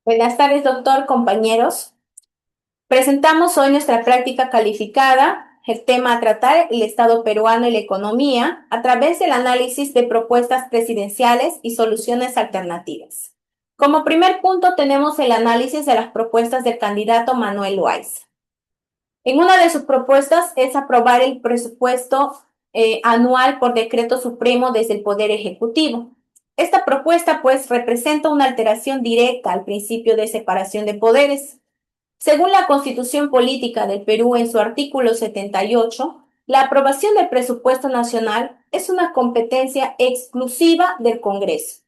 Buenas tardes, doctor, compañeros. Presentamos hoy nuestra práctica calificada, el tema a tratar, el Estado peruano y la economía, a través del análisis de propuestas presidenciales y soluciones alternativas. Como primer punto tenemos el análisis de las propuestas del candidato Manuel Loaiza. En una de sus propuestas es aprobar el presupuesto anual por decreto supremo desde el Poder Ejecutivo. Esta propuesta, pues, representa una alteración directa al principio de separación de poderes. Según la Constitución Política del Perú, en su artículo 78, la aprobación del presupuesto nacional es una competencia exclusiva del Congreso,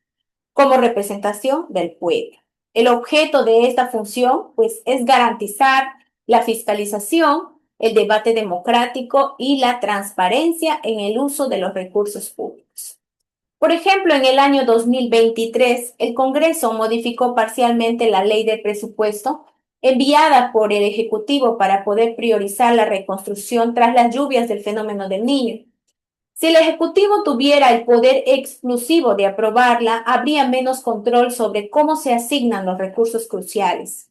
como representación del pueblo. El objeto de esta función, pues, es garantizar la fiscalización, el debate democrático y la transparencia en el uso de los recursos públicos. Por ejemplo, en el año 2023, el Congreso modificó parcialmente la ley del presupuesto enviada por el Ejecutivo para poder priorizar la reconstrucción tras las lluvias del fenómeno del Niño. Si el Ejecutivo tuviera el poder exclusivo de aprobarla, habría menos control sobre cómo se asignan los recursos cruciales.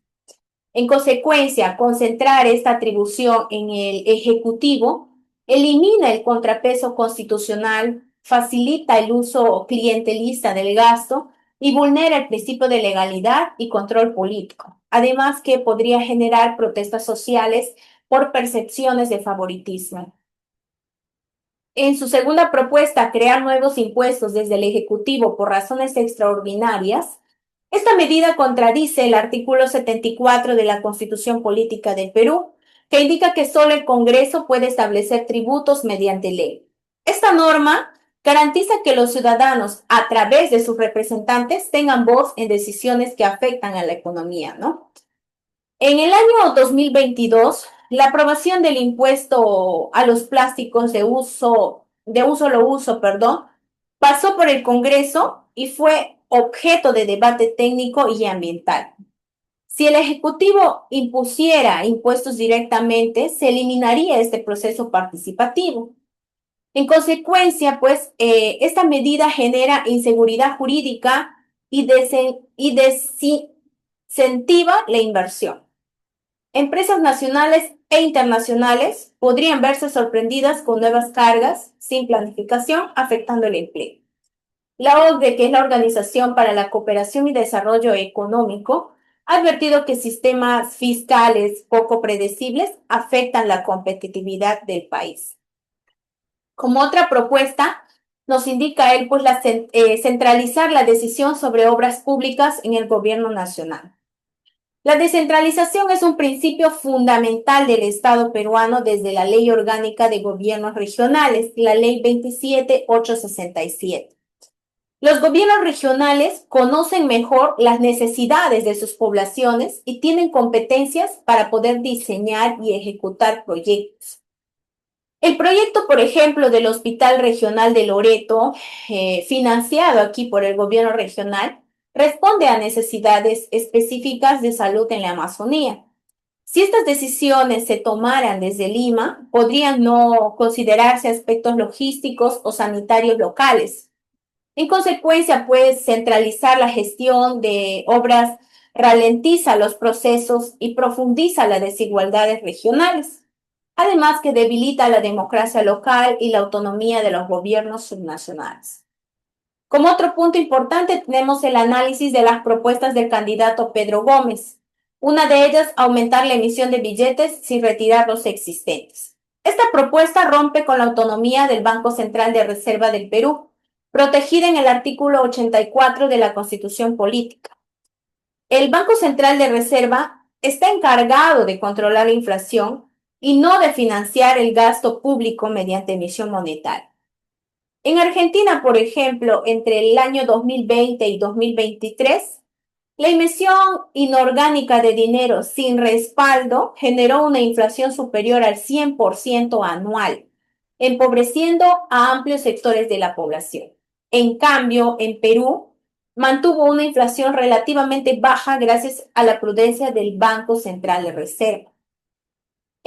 En consecuencia, concentrar esta atribución en el Ejecutivo elimina el contrapeso constitucional, facilita el uso clientelista del gasto y vulnera el principio de legalidad y control político. Además que podría generar protestas sociales por percepciones de favoritismo. En su segunda propuesta, crear nuevos impuestos desde el Ejecutivo por razones extraordinarias, esta medida contradice el artículo 74 de la Constitución Política del Perú, que indica que solo el Congreso puede establecer tributos mediante ley. Esta norma garantiza que los ciudadanos, a través de sus representantes, tengan voz en decisiones que afectan a la economía, ¿no? En el año 2022, la aprobación del impuesto a los plásticos de un solo uso, pasó por el Congreso y fue objeto de debate técnico y ambiental. Si el Ejecutivo impusiera impuestos directamente, se eliminaría este proceso participativo. En consecuencia, pues, esta medida genera inseguridad jurídica y desincentiva la inversión. Empresas nacionales e internacionales podrían verse sorprendidas con nuevas cargas sin planificación, afectando el empleo. La OCDE, que es la Organización para la Cooperación y Desarrollo Económico, ha advertido que sistemas fiscales poco predecibles afectan la competitividad del país. Como otra propuesta, nos indica él, pues, centralizar la decisión sobre obras públicas en el gobierno nacional. La descentralización es un principio fundamental del Estado peruano desde la Ley Orgánica de Gobiernos Regionales, la Ley 27867. Los gobiernos regionales conocen mejor las necesidades de sus poblaciones y tienen competencias para poder diseñar y ejecutar proyectos. El proyecto, por ejemplo, del Hospital Regional de Loreto, financiado aquí por el gobierno regional, responde a necesidades específicas de salud en la Amazonía. Si estas decisiones se tomaran desde Lima, podrían no considerarse aspectos logísticos o sanitarios locales. En consecuencia, pues, centralizar la gestión de obras ralentiza los procesos y profundiza las desigualdades regionales, además que debilita la democracia local y la autonomía de los gobiernos subnacionales. Como otro punto importante tenemos el análisis de las propuestas del candidato Pedro Gómez. Una de ellas, aumentar la emisión de billetes sin retirar los existentes. Esta propuesta rompe con la autonomía del Banco Central de Reserva del Perú, protegida en el artículo 84 de la Constitución Política. El Banco Central de Reserva está encargado de controlar la inflación y no de financiar el gasto público mediante emisión monetaria. En Argentina, por ejemplo, entre el año 2020 y 2023, la emisión inorgánica de dinero sin respaldo generó una inflación superior al 100% anual, empobreciendo a amplios sectores de la población. En cambio, en Perú, mantuvo una inflación relativamente baja gracias a la prudencia del Banco Central de Reserva.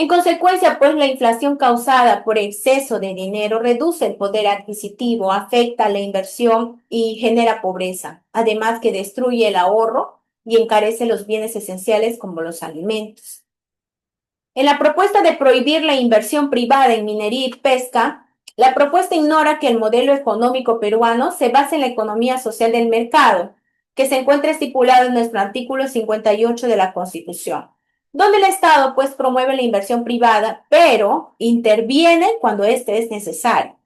En consecuencia, pues, la inflación causada por exceso de dinero reduce el poder adquisitivo, afecta la inversión y genera pobreza, además que destruye el ahorro y encarece los bienes esenciales como los alimentos. En la propuesta de prohibir la inversión privada en minería y pesca, la propuesta ignora que el modelo económico peruano se basa en la economía social del mercado, que se encuentra estipulado en nuestro artículo 58 de la Constitución, donde el Estado pues promueve la inversión privada, pero interviene cuando éste es necesario.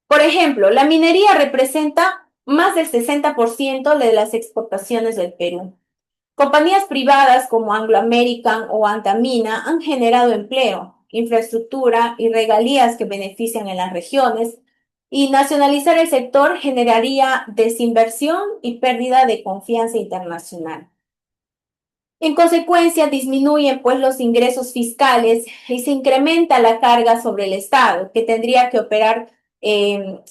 Por ejemplo, la minería representa más del 60% de las exportaciones del Perú. Compañías privadas como Anglo American o Antamina han generado empleo, infraestructura y regalías que benefician en las regiones, y nacionalizar el sector generaría desinversión y pérdida de confianza internacional. En consecuencia, disminuyen pues los ingresos fiscales y se incrementa la carga sobre el Estado, que tendría que operar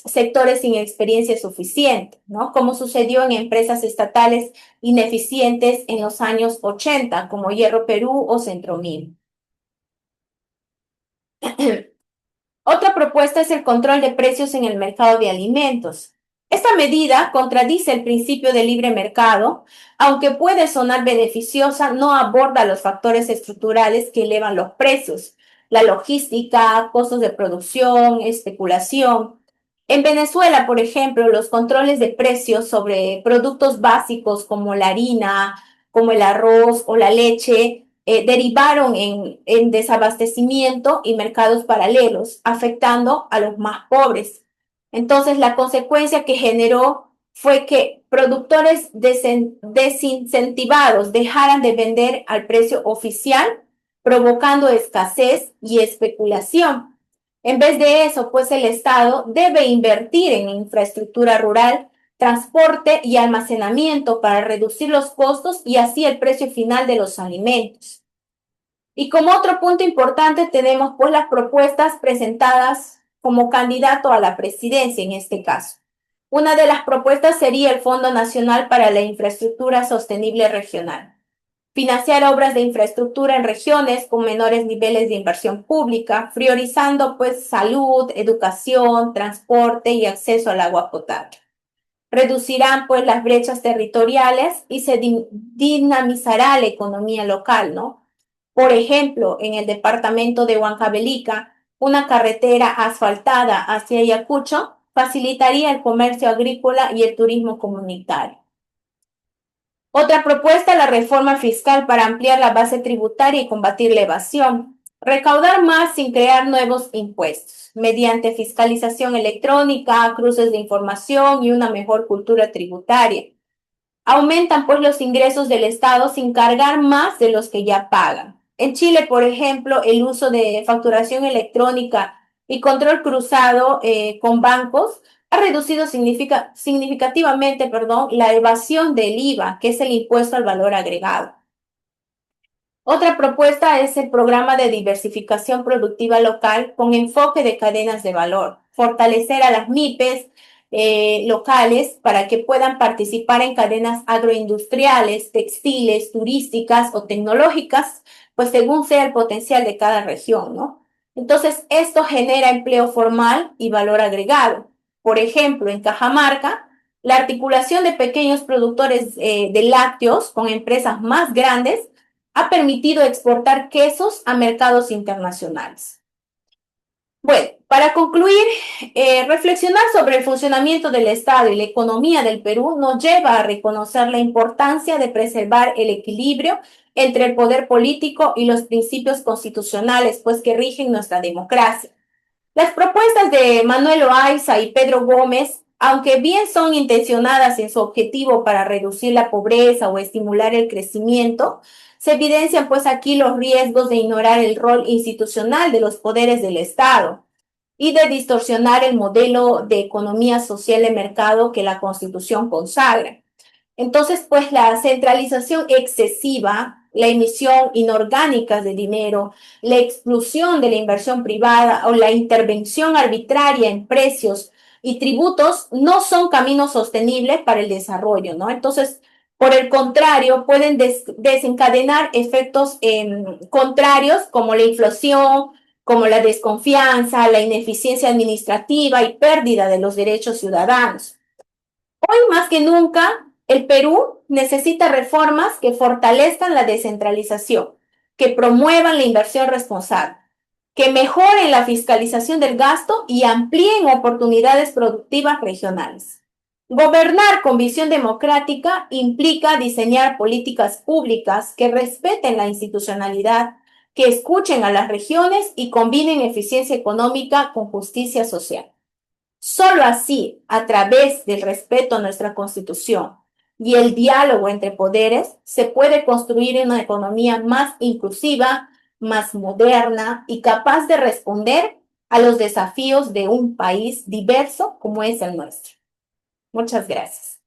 sectores sin experiencia suficiente, ¿no? Como sucedió en empresas estatales ineficientes en los años 80, como Hierro Perú o Centromil. Otra propuesta es el control de precios en el mercado de alimentos. Esta medida contradice el principio de libre mercado, aunque puede sonar beneficiosa, no aborda los factores estructurales que elevan los precios, la logística, costos de producción, especulación. En Venezuela, por ejemplo, los controles de precios sobre productos básicos como la harina, como el arroz o la leche, derivaron en desabastecimiento y mercados paralelos, afectando a los más pobres. Entonces, la consecuencia que generó fue que productores desincentivados dejaran de vender al precio oficial, provocando escasez y especulación. En vez de eso, pues el Estado debe invertir en infraestructura rural, transporte y almacenamiento para reducir los costos y así el precio final de los alimentos. Y como otro punto importante tenemos pues las propuestas presentadas como candidato a la presidencia en este caso. Una de las propuestas sería el Fondo Nacional para la Infraestructura Sostenible Regional. Financiar obras de infraestructura en regiones con menores niveles de inversión pública, priorizando pues salud, educación, transporte y acceso al agua potable. Reducirán pues las brechas territoriales y se dinamizará la economía local, ¿no? Por ejemplo, en el departamento de Huancavelica, una carretera asfaltada hacia Ayacucho facilitaría el comercio agrícola y el turismo comunitario. Otra propuesta, la reforma fiscal para ampliar la base tributaria y combatir la evasión. Recaudar más sin crear nuevos impuestos, mediante fiscalización electrónica, cruces de información y una mejor cultura tributaria. Aumentan pues los ingresos del Estado sin cargar más de los que ya pagan. En Chile, por ejemplo, el uso de facturación electrónica y control cruzado con bancos ha reducido significativamente, la evasión del IVA, que es el impuesto al valor agregado. Otra propuesta es el programa de diversificación productiva local con enfoque de cadenas de valor, fortalecer a las MIPES locales para que puedan participar en cadenas agroindustriales, textiles, turísticas o tecnológicas, pues según sea el potencial de cada región, ¿no? Entonces, esto genera empleo formal y valor agregado. Por ejemplo, en Cajamarca, la articulación de pequeños productores de lácteos con empresas más grandes ha permitido exportar quesos a mercados internacionales. Bueno, para concluir, reflexionar sobre el funcionamiento del Estado y la economía del Perú nos lleva a reconocer la importancia de preservar el equilibrio entre el poder político y los principios constitucionales, pues que rigen nuestra democracia. Las propuestas de Manuel Loaiza y Pedro Gómez, aunque bien son intencionadas en su objetivo para reducir la pobreza o estimular el crecimiento, se evidencian pues aquí los riesgos de ignorar el rol institucional de los poderes del Estado y de distorsionar el modelo de economía social de mercado que la Constitución consagra. Entonces, pues la centralización excesiva, la emisión inorgánica de dinero, la exclusión de la inversión privada o la intervención arbitraria en precios y tributos no son caminos sostenibles para el desarrollo, ¿no? Entonces, por el contrario, pueden desencadenar efectos contrarios como la inflación, como la desconfianza, la ineficiencia administrativa y pérdida de los derechos ciudadanos. Hoy más que nunca El Perú necesita reformas que fortalezcan la descentralización, que promuevan la inversión responsable, que mejoren la fiscalización del gasto y amplíen oportunidades productivas regionales. Gobernar con visión democrática implica diseñar políticas públicas que respeten la institucionalidad, que escuchen a las regiones y combinen eficiencia económica con justicia social. Solo así, a través del respeto a nuestra Constitución y el diálogo entre poderes, se puede construir una economía más inclusiva, más moderna y capaz de responder a los desafíos de un país diverso como es el nuestro. Muchas gracias.